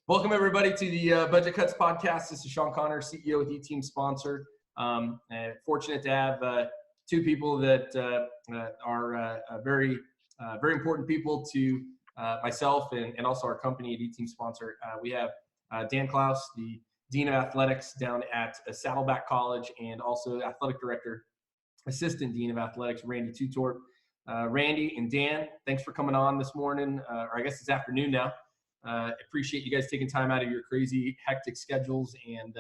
Welcome, everybody, to the Budget Cuts podcast. This is Sean Connor, CEO with E-Team Sponsor. And fortunate to have two people that are very important people to myself and also our company at E-Team Sponsor. We have Dan Klaus, the Dean of Athletics down at Saddleback College, and also Athletic Director, Assistant Dean of Athletics, Randy Tutorp. Randy and Dan, thanks for coming on this morning, or I guess it's afternoon now. Appreciate you guys taking time out of your crazy, hectic schedules. And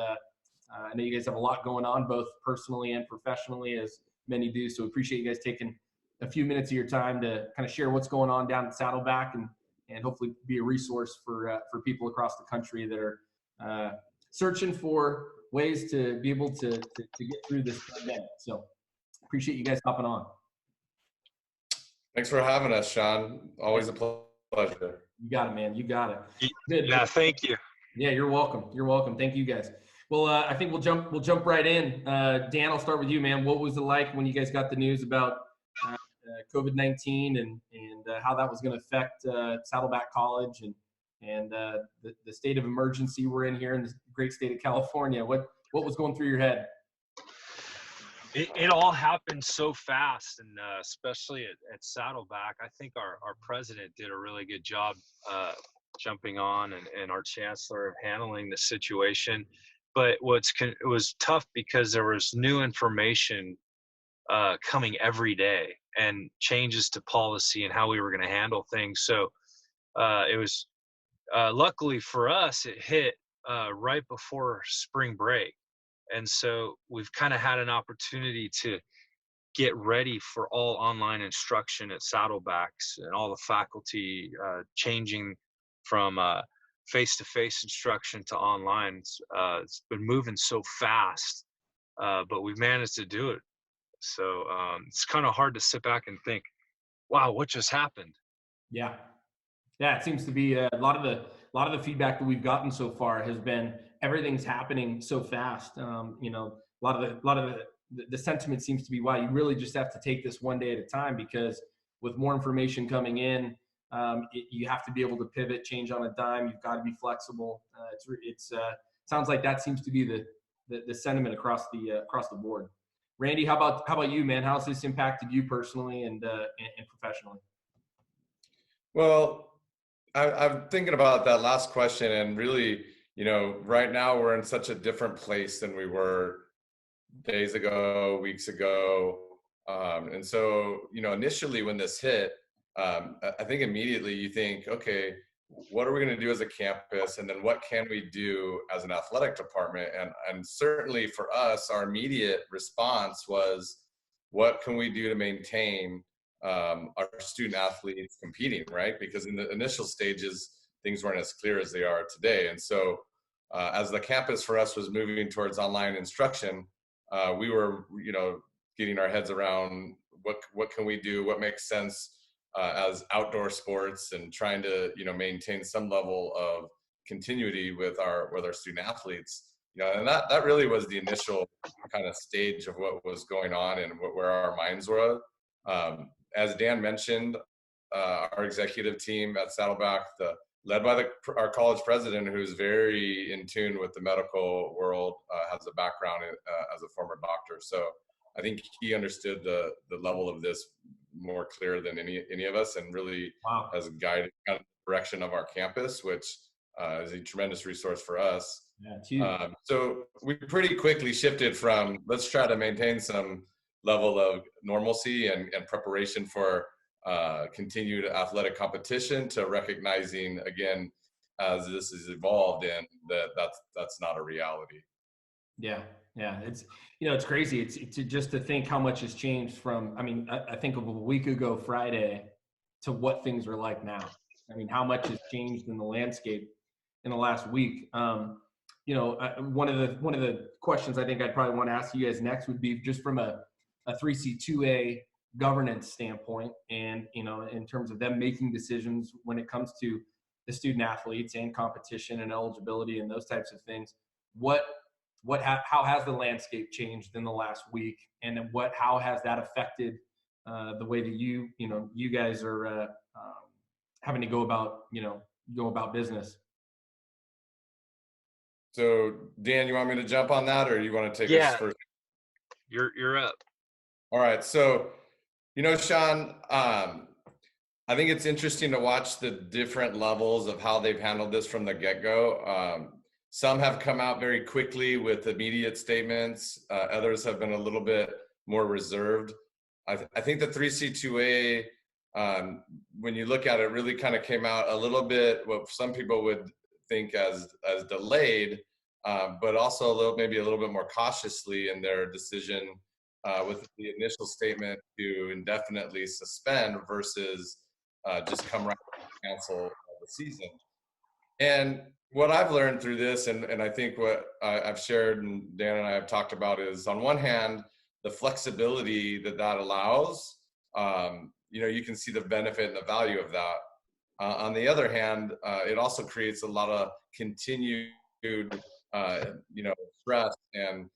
I know you guys have a lot going on, both personally and professionally, as many do. So appreciate you guys taking a few minutes of your time to kind of share what's going on down at Saddleback and hopefully be a resource for people across the country that are searching for ways to be able to get through this pandemic. So appreciate you guys hopping on. Thanks for having us, Sean. Always a pleasure. You got it, man. You got it. Good. Yeah, thank you. Yeah, you're welcome. You're welcome. Thank you, guys. Well, I think we'll jump right in. Dan, I'll start with you, man. What was it like when you guys got the news about COVID-19 and how that was going to affect Saddleback College and the state of emergency we're in here in the great state of California? What was going through your head? It all happened so fast, and especially at Saddleback. I think our president did a really good job jumping on, and our chancellor of handling the situation. But it was tough because there was new information coming every day and changes to policy and how we were going to handle things. So it was luckily for us, it hit right before spring break. And so we've kind of had an opportunity to get ready for all online instruction at Saddlebacks and all the faculty changing from face-to-face instruction to online. It's been moving so fast, but we've managed to do it. So it's kind of hard to sit back and think, wow, what just happened? Yeah. It seems to be a lot of the feedback that we've gotten so far has been everything's happening so fast. A lot of the sentiment seems to be, wow, you really just have to take this one day at a time, because with more information coming in, you have to be able to pivot, change on a dime. You've got to be flexible. It's sounds like that seems to be the sentiment across the board. Randy, how about you, man? How's this impacted you personally and professionally? Well, I'm thinking about that last question, and really, right now we're in such a different place than we were days ago, weeks ago. And so, initially when this hit, I think immediately you think, okay, what are we going to do as a campus? And then what can we do as an athletic department? And certainly for us, our immediate response was, what can we do to maintain our student athletes competing, right? Because in the initial stages, things weren't as clear as they are today. And so as the campus for us was moving towards online instruction, we were, getting our heads around what can we do, what makes sense as outdoor sports, and trying to, maintain some level of continuity with our student athletes. And that really was the initial kind of stage of what was going on and where our minds were. As Dan mentioned, our executive team at Saddleback, led by our college president, who's very in tune with the medical world, has a background as a former doctor. So I think he understood the level of this more clear than any of us, and really has guided kind of the direction of our campus, which is a tremendous resource for us. Yeah, so we pretty quickly shifted from, let's try to maintain some level of normalcy and preparation for continued athletic competition, to recognizing, again, as this has evolved, and that's not a reality. Yeah. It's crazy. It's just to think how much has changed from, I think of a week ago Friday to what things are like now. How much has changed in the landscape in the last week. One of the questions I think I'd probably want to ask you guys next would be just from a 3C2A governance standpoint, and in terms of them making decisions when it comes to the student athletes and competition and eligibility and those types of things. How has the landscape changed in the last week, and then how has that affected the way that you guys are having to go about business? So Dan, you want me to jump on that, or you want to take us Yeah, first? you're up. All right. So, Sean, I think it's interesting to watch the different levels of how they've handled this from the get-go. Some have come out very quickly with immediate statements. Others have been a little bit more reserved. I think the 3C2A, when you look at it, really kind of came out a little bit what some people would think as delayed, but also maybe a little bit more cautiously in their decision with the initial statement to indefinitely suspend versus just come right to cancel the season. And what I've learned through this, and I think what I've shared and Dan and I have talked about, is on one hand, the flexibility that allows, you can see the benefit and the value of that. On the other hand, it also creates a lot of continued, stress and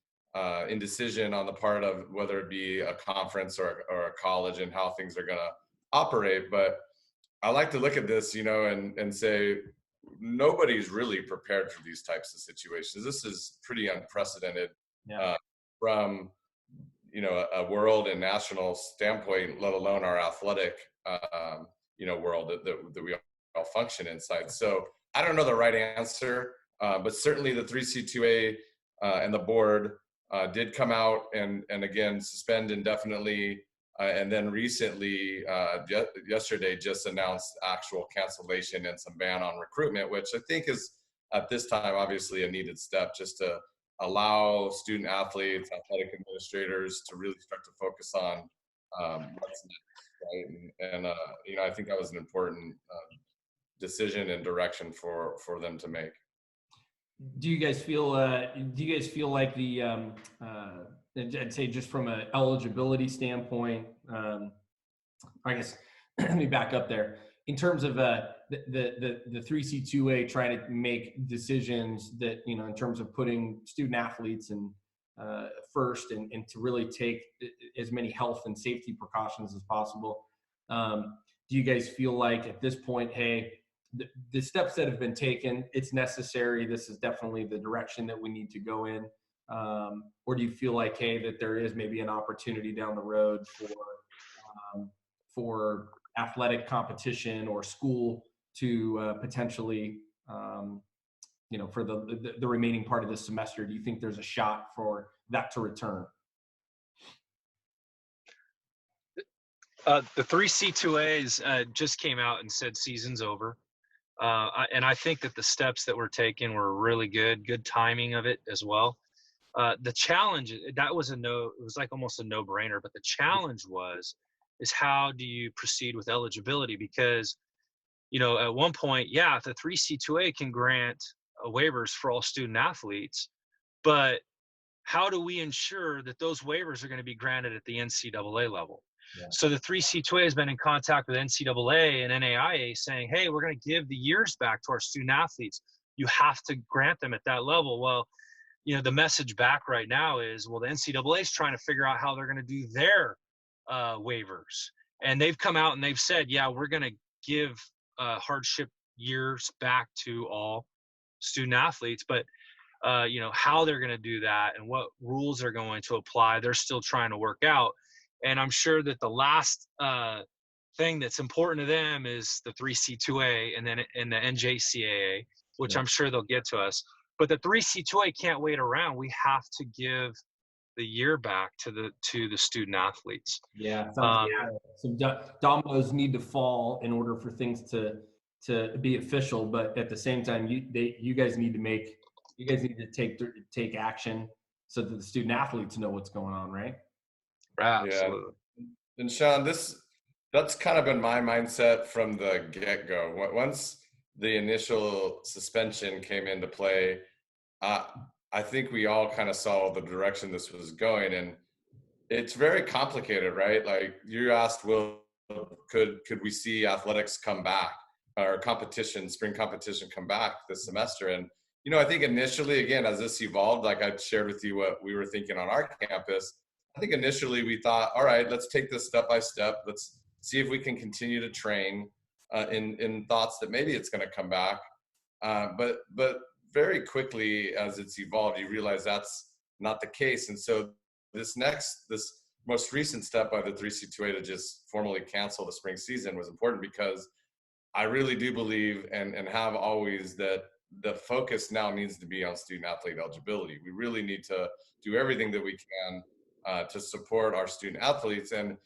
indecision on the part of whether it be a conference or a college and how things are going to operate. But I like to look at this, and say nobody's really prepared for these types of situations. This is pretty unprecedented from a world and national standpoint, let alone our athletic world that we all function inside. So I don't know the right answer, but certainly the 3C2A and the board did come out and again suspend indefinitely. And then recently, yesterday, just announced actual cancellation and some ban on recruitment, which I think is at this time obviously a needed step just to allow student athletes, athletic administrators to really start to focus on what's next, right? And I think that was an important decision and direction for them to make. Do you guys feel like the I'd say just from an eligibility standpoint, I guess let me back up there. In terms of the 3C2A trying to make decisions that, in terms of putting student athletes and first and to really take as many health and safety precautions as possible. Do you guys feel like at this point, hey, the steps that have been taken, it's necessary, this is definitely the direction that we need to go in? Or do you feel like, hey, that there is maybe an opportunity down the road for athletic competition or school to potentially, for the remaining part of this semester? Do you think there's a shot for that to return? The 3C2As just came out and said season's over. And I think that the steps that were taken were really good timing of it as well. The challenge, that was it was like almost a no-brainer, but the challenge is how do you proceed with eligibility? Because, at one point, if the 3C2A can grant waivers for all student athletes, but how do we ensure that those waivers are going to be granted at the NCAA level? Yeah. So the 3C2A has been in contact with NCAA and NAIA saying, hey, we're going to give the years back to our student athletes. You have to grant them at that level. Well, the message back right now is, well, the NCAA is trying to figure out how they're going to do their waivers. And they've come out and they've said, yeah, we're going to give hardship years back to all student athletes. But how they're going to do that and what rules are going to apply, they're still trying to work out. And I'm sure that the last thing that's important to them is the 3C2A and then in the NJCAA, which I'm sure they'll get to us. But the 3C2A can't wait around. We have to give the year back to the student athletes. Yeah. Some dominoes need to fall in order for things to be official. But at the same time, you guys need to take action so that the student athletes know what's going on, right? Absolutely. Yeah. And Sean, that's kind of been my mindset from the get-go. Once the initial suspension came into play, I think we all kind of saw the direction this was going, and it's very complicated, right? Like you asked, could we see athletics come back or spring competition come back this semester? And I think initially, again, as this evolved, like I shared with you what we were thinking on our campus, I think initially we thought, all right, let's take this step by step. Let's see if we can continue to train in thoughts that maybe it's going to come back. But very quickly as it's evolved, you realize that's not the case. And so this most recent step by the 3C2A to just formally cancel the spring season was important, because I really do believe and have always that the focus now needs to be on student athlete eligibility. We really need to do everything that we can to support our student athletes. And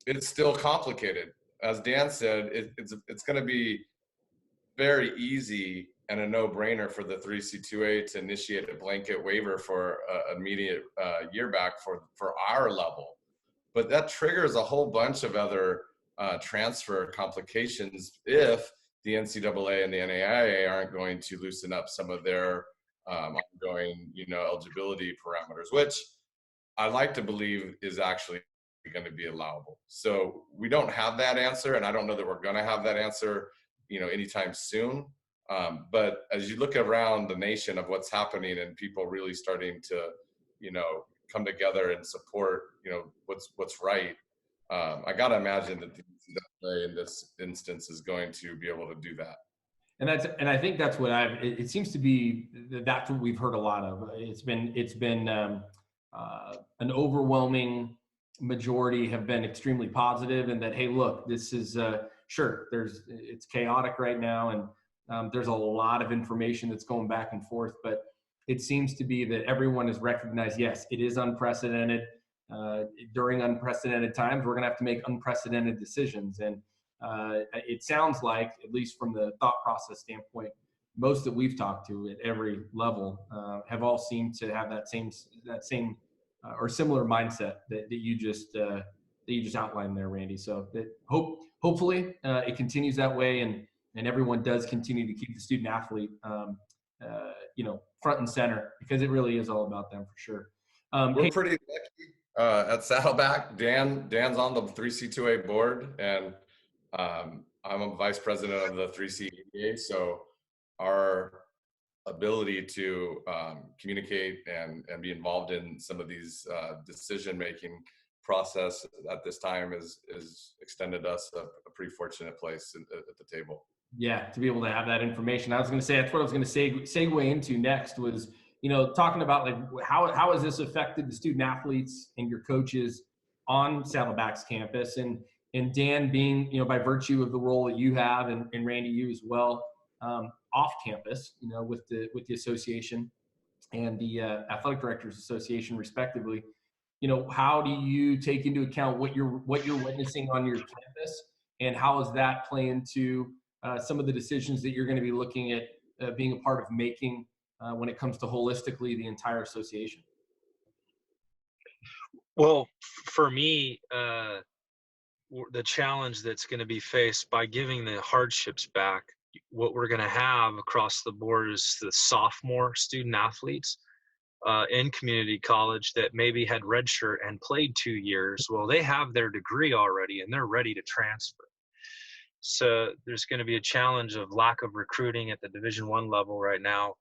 it's still complicated. As Dan said, it's going to be very easy and a no-brainer for the 3C2A to initiate a blanket waiver for immediate year back for our level. But that triggers a whole bunch of other transfer complications if the NCAA and the NAIA aren't going to loosen up some of their ongoing, eligibility parameters, which I like to believe is actually going to be allowable. So we don't have that answer, and I don't know that we're going to have that answer, anytime soon. But as you look around the nation of what's happening and people really starting to, come together and support, what's right, I got to imagine that the NCAA in this instance is going to be able to do that. And I think that's what it seems to be, that's what we've heard a lot of. It's been an overwhelming majority have been extremely positive, and that, hey, look, this is sure, it's chaotic right now, and there's a lot of information that's going back and forth, but it seems to be that everyone has recognized, yes, it is unprecedented. During unprecedented times, we're going to have to make unprecedented decisions. And it sounds like, at least from the thought process standpoint, most that we've talked to at every level have all seemed to have that same or similar mindset that you just outlined there, Randy. So that hopefully it continues that way, and everyone does continue to keep the student athlete front and center, because it really is all about them for sure. We're pretty lucky at Saddleback. Dan's on the 3C2A board, and I'm a vice president of the 3C2A. So our ability to communicate and be involved in some of these decision-making process at this time is extended us a pretty fortunate place at the table. Yeah, to be able to have that information. I was going to say, that's what I was going to segue into next was, talking about like how has this affected the student athletes and your coaches on Saddleback's campus, and Dan being, by virtue of the role that you have, and Randy, you as well, off campus, with the association and the athletic directors association respectively. How do you take into account what you're witnessing on your campus, and how does that play into some of the decisions that you're going to be looking at being a part of making when it comes to holistically the entire association? Well, for me, the challenge that's going to be faced by giving the hardships back, what we're going to have across the board is the sophomore student athletes in community college that maybe had redshirt and played 2 years. Well, they have their degree already and they're ready to transfer. So there's going to be a challenge of lack of recruiting at the Division I level right now.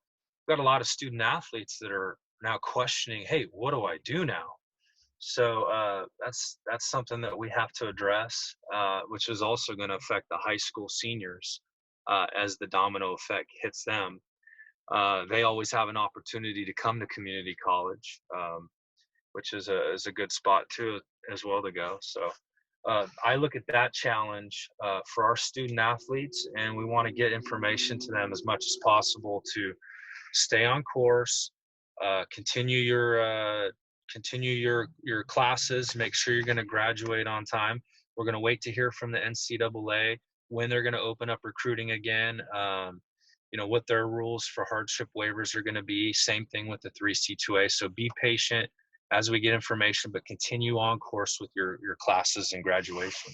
We've got a lot of student athletes that are now questioning, hey, what do I do now? So that's something that we have to address, which is also going to affect the high school seniors as the domino effect hits them. They always have an opportunity to come to community college, which is a good spot too as well to go. So I look at that challenge for our student athletes, and we want to get information to them as much as possible to stay on course, continue your classes, make sure you're going to graduate on time. We're going to wait to hear from the NCAA when they're going to open up recruiting again, what their rules for hardship waivers are going to be. Same thing with the 3C2A. So be patient as we get information, but continue on course with your classes and graduation.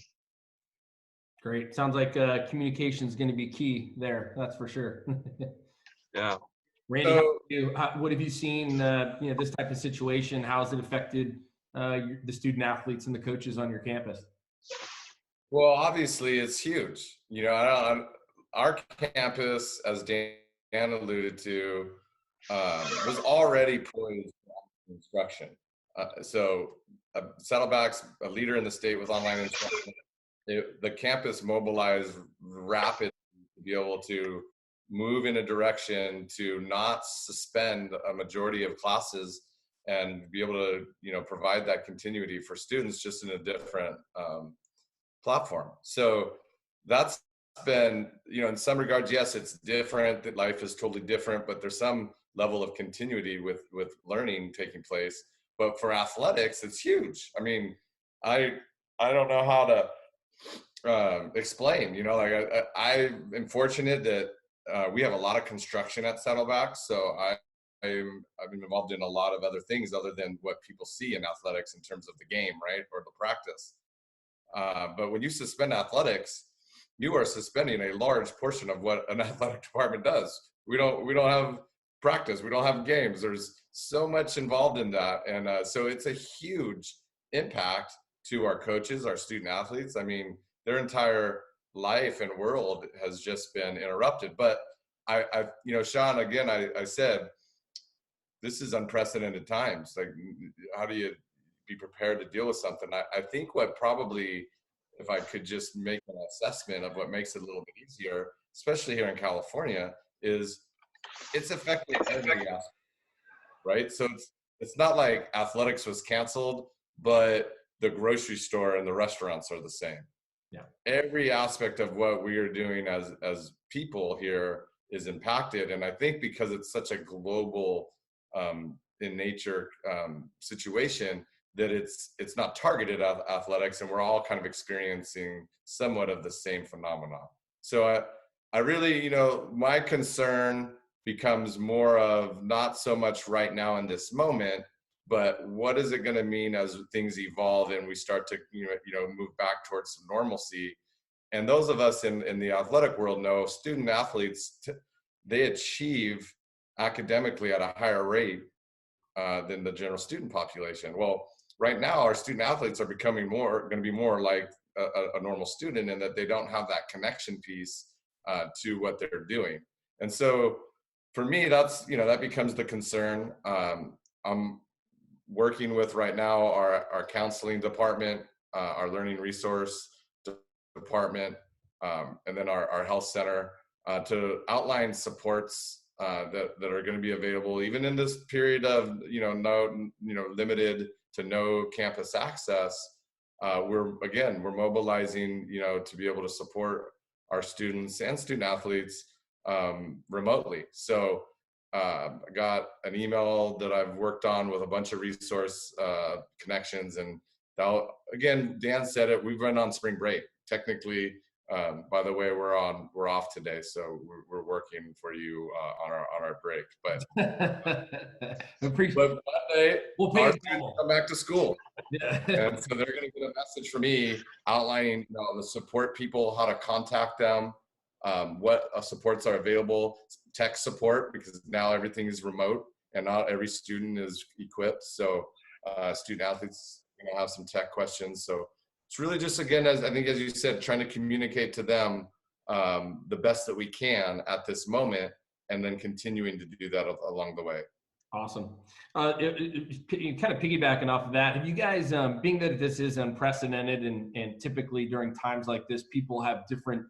Great. Sounds like communication is going to be key there. That's for sure. Yeah. Randy, what have you seen, this type of situation? How has it affected the student athletes and the coaches on your campus? Well, obviously it's huge. Our campus, as Dan alluded to, was already poised for instruction. So Saddleback's a leader in the state with online instruction. The campus mobilized rapidly to be able to move in a direction to not suspend a majority of classes and be able to, provide that continuity for students just in a different platform. So that's been, in some regards, yes, it's different, that life is totally different, but there's some level of continuity with learning taking place. But for athletics, it's huge. I mean, I don't know how to explain, I am fortunate that we have a lot of construction at Saddleback. So I've been involved in a lot of other things other than what people see in athletics in terms of the game, right? Or the practice. But when you suspend athletics, you are suspending a large portion of what an athletic department does. We don't have practice. We don't have games. There's so much involved in that. And so it's a huge impact to our coaches, our student athletes. I mean, their entire life and world has just been interrupted. But I Sean, again, I said, this is unprecedented times. Like, how do you be prepared to deal with something? I think what probably, if I could just make an assessment of what makes it a little bit easier, especially here in California, is it's affecting every aspect, right? So it's not like athletics was canceled, but the grocery store and the restaurants are the same. Yeah. Every aspect of what we are doing as people here is impacted. And I think because it's such a global in nature situation, that it's not targeted at athletics, and we're all kind of experiencing somewhat of the same phenomenon. So I really, my concern becomes more of not so much right now in this moment, but what is it going to mean as things evolve and we start to, move back towards some normalcy? And those of us in the athletic world know student athletes, they achieve academically at a higher rate than the general student population. Well, right now, our student athletes are going to be more like a normal student, in that they don't have that connection piece to what they're doing. And so for me, that's, that becomes the concern. I'm working with right now our counseling department, our learning resource department, and then our health center to outline supports that are going to be available even in this period of limited to no campus access. We're mobilizing to be able to support our students and student athletes remotely. So I got an email that I've worked on with a bunch of resource connections, and again, Dan said it, we've run on spring break technically. By the way, we're off today, so we're working for you on our break. But Monday, our students come back to school, and so they're going to get a message from me outlining the support people, how to contact them, what supports are available, tech support, because now everything is remote and not every student is equipped. So student athletes have some tech questions. So it's really just, again, as you said, trying to communicate to them the best that we can at this moment, and then continuing to do that along the way. Awesome. Kind of piggybacking off of that, have you guys, being that this is unprecedented and typically during times like this, people have different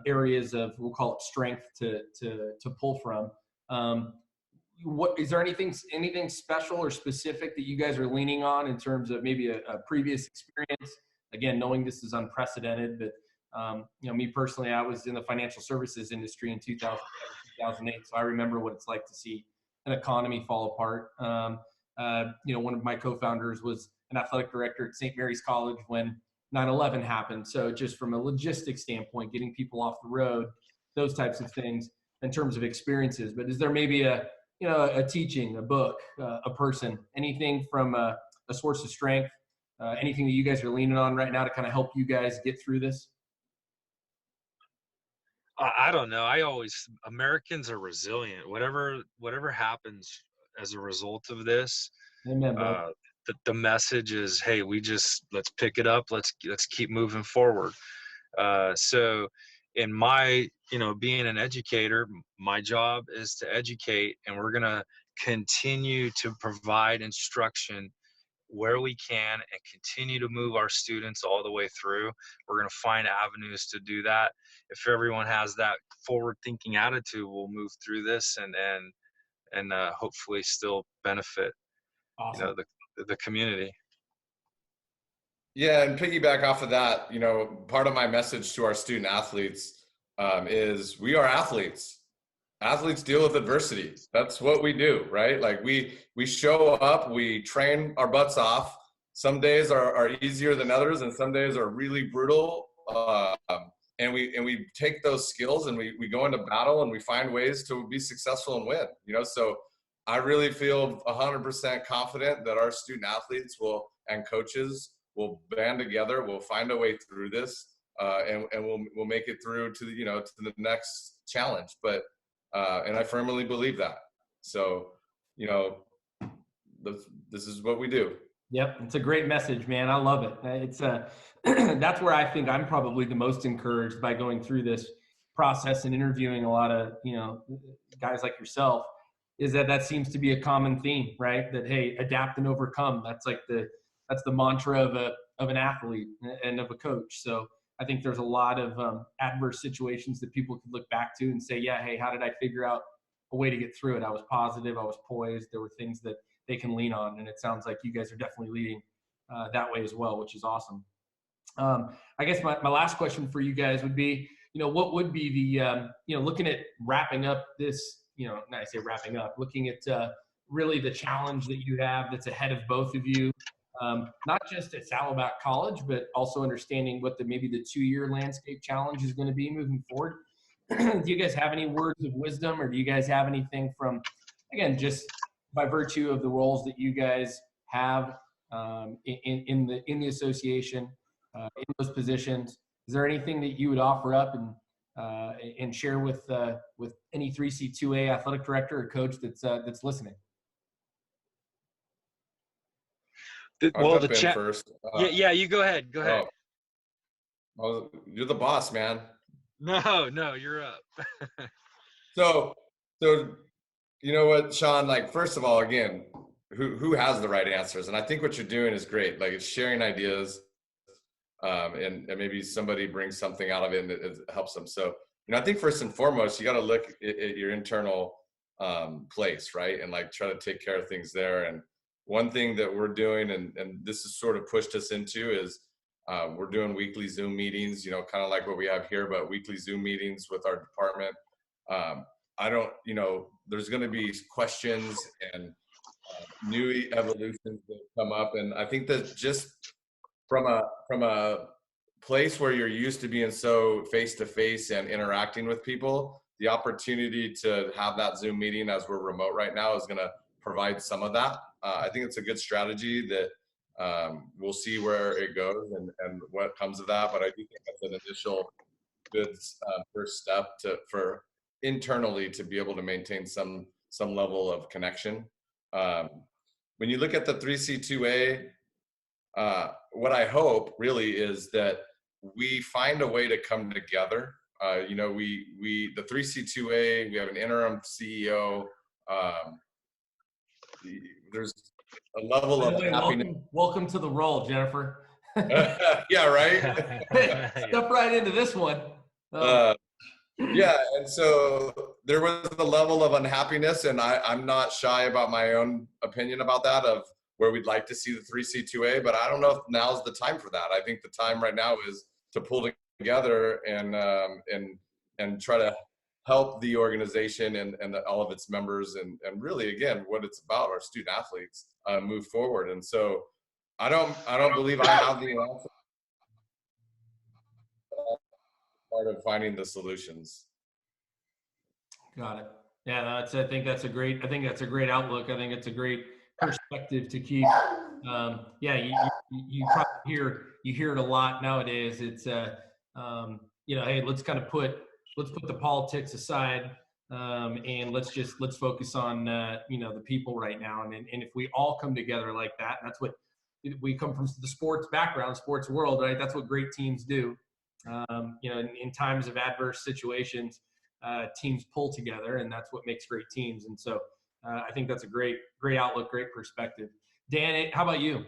areas of, we'll call it strength to pull from. What is there anything special or specific that you guys are leaning on in terms of maybe a previous experience? Again, knowing this is unprecedented, but me personally, I was in the financial services industry in 2007, 2008, so I remember what it's like to see an economy fall apart. One of my co-founders was an athletic director at St. Mary's College when 9/11 happened. So just from a logistics standpoint, getting people off the road, those types of things in terms of experiences. But is there maybe a teaching, a book, a person, anything from a source of strength, anything that you guys are leaning on right now to kind of help you guys get through this? I don't know. Americans are resilient. Whatever happens as a result of this, Amen, bro. the message is, hey, let's pick it up. Let's keep moving forward. So in my, being an educator, my job is to educate, and we're going to continue to provide instruction where we can and continue to move our students all the way through. We're going to find avenues to do that. If everyone has that forward thinking attitude, we'll move through this and hopefully still benefit, Awesome. the community. Yeah, and piggyback off of that, part of my message to our student athletes is we are athletes. Athletes deal with adversity. That's what we do, right? Like we show up, we train our butts off. Some days are easier than others, and some days are really brutal. And we take those skills and we go into battle and we find ways to be successful and win. So I really feel 100% confident that our student athletes and coaches will band together. We'll find a way through this, and we'll make it through to the next challenge. But and I firmly believe that. So, this is what we do. Yep, it's a great message, man. I love it. It's that's where I think I'm probably the most encouraged by going through this process and interviewing a lot of guys like yourself. Is that seems to be a common theme, right? That hey, adapt and overcome. That's the mantra of an athlete and of a coach. So I think there's a lot of adverse situations that people could look back to and say, yeah, hey, how did I figure out a way to get through it? I was positive, I was poised. There were things that they can lean on, and it sounds like you guys are definitely leading that way as well, which is awesome. I guess my last question for you guys would be, what would be the looking at wrapping up this, I say wrapping up, looking at really the challenge that you have that's ahead of both of you, not just at Saddleback College, but also understanding what maybe the 2-year landscape challenge is going to be moving forward. Do you guys have any words of wisdom, or do you guys have anything from, again, just by virtue of the roles that you guys have in the association, in those positions? Is there anything that you would offer up and share with any 3C2A athletic director or coach that's listening? I'll jump in first. Yeah, you go ahead. Go ahead. You're the boss, man. No, you're up. So you know what, Sean? Like, first of all, again, who has the right answers? And I think what you're doing is great. Like, it's sharing ideas, and maybe somebody brings something out of it and it helps them. So, I think first and foremost, you got to look at your internal place, right? And like try to take care of things there. And one thing that we're doing, and this has sort of pushed us into, is we're doing weekly Zoom meetings, kind of like what we have here, but weekly Zoom meetings with our department. There's going to be questions and new evolutions that come up. And I think that just from a place where you're used to being so face-to-face and interacting with people, the opportunity to have that Zoom meeting as we're remote right now is going to provide some of that. I think it's a good strategy that we'll see where it goes and what comes of that. But I do think that's an initial good first step for internally to be able to maintain some level of connection. When you look at the 3C2A, what I hope really is that we find a way to come together. The 3C2A, we have an interim CEO. There's a level of happiness. Welcome to the role, Jennifer. Yeah, right. Step right into this one. Yeah, and so there was a level of unhappiness, and I'm not shy about my own opinion about that, of where we'd like to see the 3C2A, but I don't know if now's the time for that. I think the time right now is to pull together and try to help the organization and all of its members and really, again, what it's about, our student athletes, move forward. And so I don't believe I have the answer. Part of finding the solutions. Got it. Yeah, I think that's a great outlook. I think it's a great perspective to keep. You probably hear it a lot nowadays. It's hey, let's put the politics aside, and let's focus on the people right now. And if we all come together like that, that's what we come from, the sports background, sports world, right? That's what great teams do. In times of adverse situations, teams pull together, and that's what makes great teams. And so I think that's a great outlook, great perspective. Dan, how about you?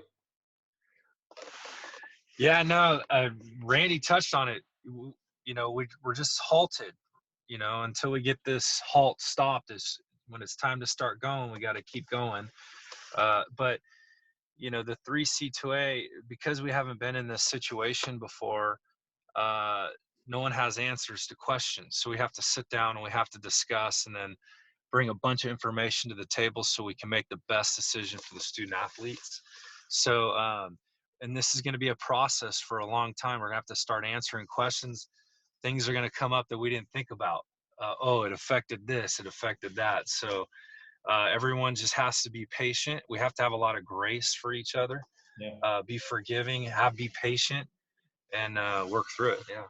Yeah, no, Randy touched on it. You know, we're just halted, you know, until we get this halt stopped. Is when it's time to start going, we got to keep going. But you know, the 3C2A, because we haven't been in this situation before, no one has answers to questions. So we have to sit down and we have to discuss and then bring a bunch of information to the table so we can make the best decision for the student athletes. So, and this is going to be a process for a long time. We're going to have to start answering questions. Things are going to come up that we didn't think about. Oh, it affected this, it affected that. So everyone just has to be patient. We have to have a lot of grace for each other. Yeah. Be forgiving, be patient, and work through it. Yeah.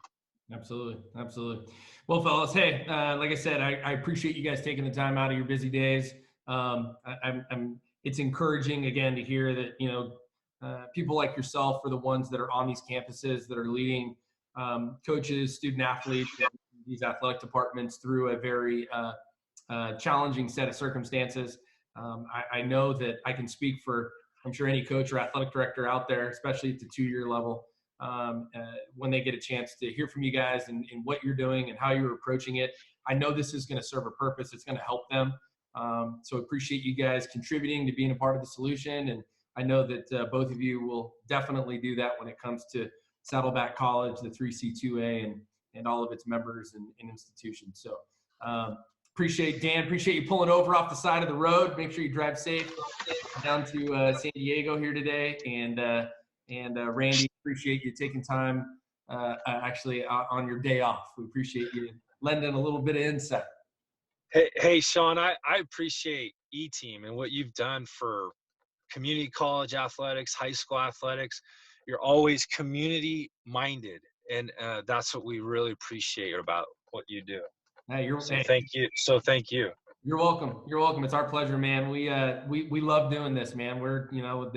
Absolutely. Absolutely. Well, fellas, hey, like I said, I appreciate you guys taking the time out of your busy days. It's encouraging again to hear that, you know, people like yourself are the ones that are on these campuses that are leading coaches, student athletes, these athletic departments through a very challenging set of circumstances. I know that I can speak for, I'm sure, any coach or athletic director out there, especially at the 2-year level, when they get a chance to hear from you guys and what you're doing and how you're approaching it. I know this is going to serve a purpose. It's going to help them. So appreciate you guys contributing to being a part of the solution. And I know that both of you will definitely do that when it comes to Saddleback College, the 3C2A, and all of its members and institutions. So appreciate you pulling over off the side of the road. Make sure you drive safe down to San Diego here today. And Randy, appreciate you taking time actually on your day off. We appreciate you lending a little bit of insight. Hey, Sean, I appreciate E-Team and what you've done for community college athletics, high school athletics. You're always community minded, and that's what we really appreciate about what you do. Hey, Thank you. So thank you. You're welcome. You're welcome. It's our pleasure, man. We love doing this, man. We're, you know,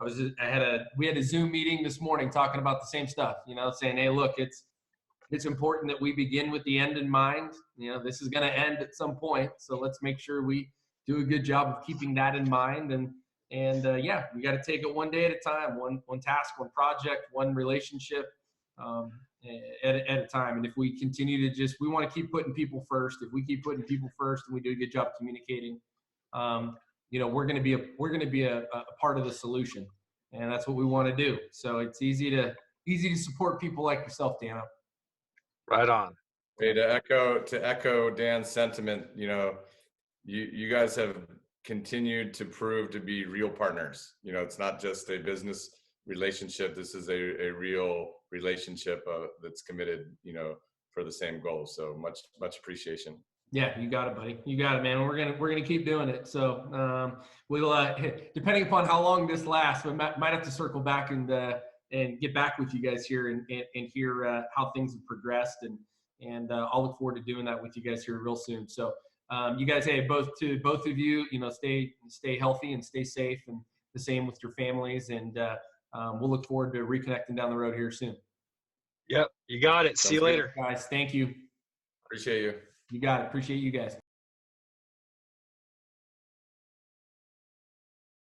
we had a Zoom meeting this morning talking about the same stuff, you know, saying, hey, look, it's important that we begin with the end in mind. You know, this is going to end at some point. So let's make sure we do a good job of keeping that in mind. And yeah, we got to take it one day at a time, one task, one project, one relationship at a time. And if we continue to we want to keep putting people first. If we keep putting people first and we do a good job communicating, you know, we're going to be a part of the solution. And that's what we want to do. So it's easy to support people like yourself, Dano. Right on. Hey, to echo Dan's sentiment, you know, you guys have continued to prove to be real partners. You know, it's not just a business relationship. This is a real relationship that's committed, you know, for the same goal. So much appreciation. Yeah, you got it, buddy. You got it, man. We're gonna keep doing it. So we'll depending upon how long this lasts, we might have to circle back and get back with you guys here and hear how things have progressed, and I'll look forward to doing that with you guys here real soon. So you guys, hey, both of you, you know, stay healthy and stay safe, and the same with your families, and we'll look forward to reconnecting down the road here soon. Yep, you got it. See you later, guys. Thank you. Appreciate you. You got it. Appreciate you guys.